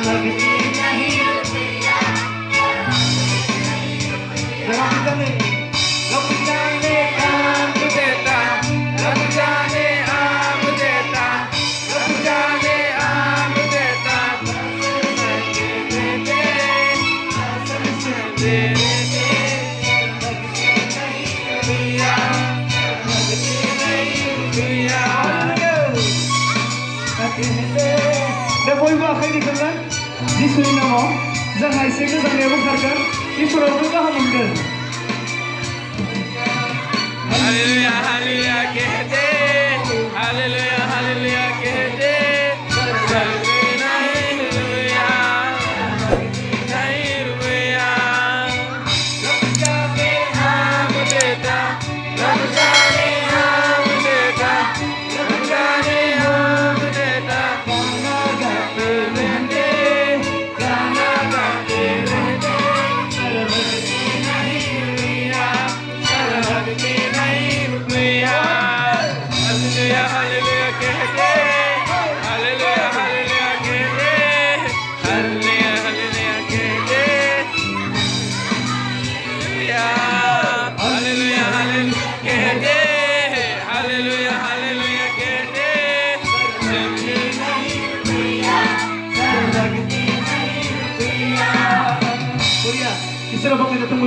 लगती नहीं रब जाने आप देता रब जाने आप देता रब जाने आप देता दा बयबो आखाइ दैखांगोन जिसुनि नामाव जोंहा एसे गोजांनायाबो खारगोन इसोरावबो गाहाम मोनगोन हालेलुया हालेलुया कहते हालेलुया हालेलुया कहते हालेलुया हालेलुया रब जाने आप देता रब जाने आप देता रब जाने आप देता गाना गाते रहते लगती नहीं रुपया हालेलुया हालेलुया कहते हालेलुया हालेलुया कहते हालेलुया हालेलुया कहते हालेलुया हालेलुया कहते हालेलुया हालेलुया कहते लगती नहीं रुपया इसरा bangga datang mo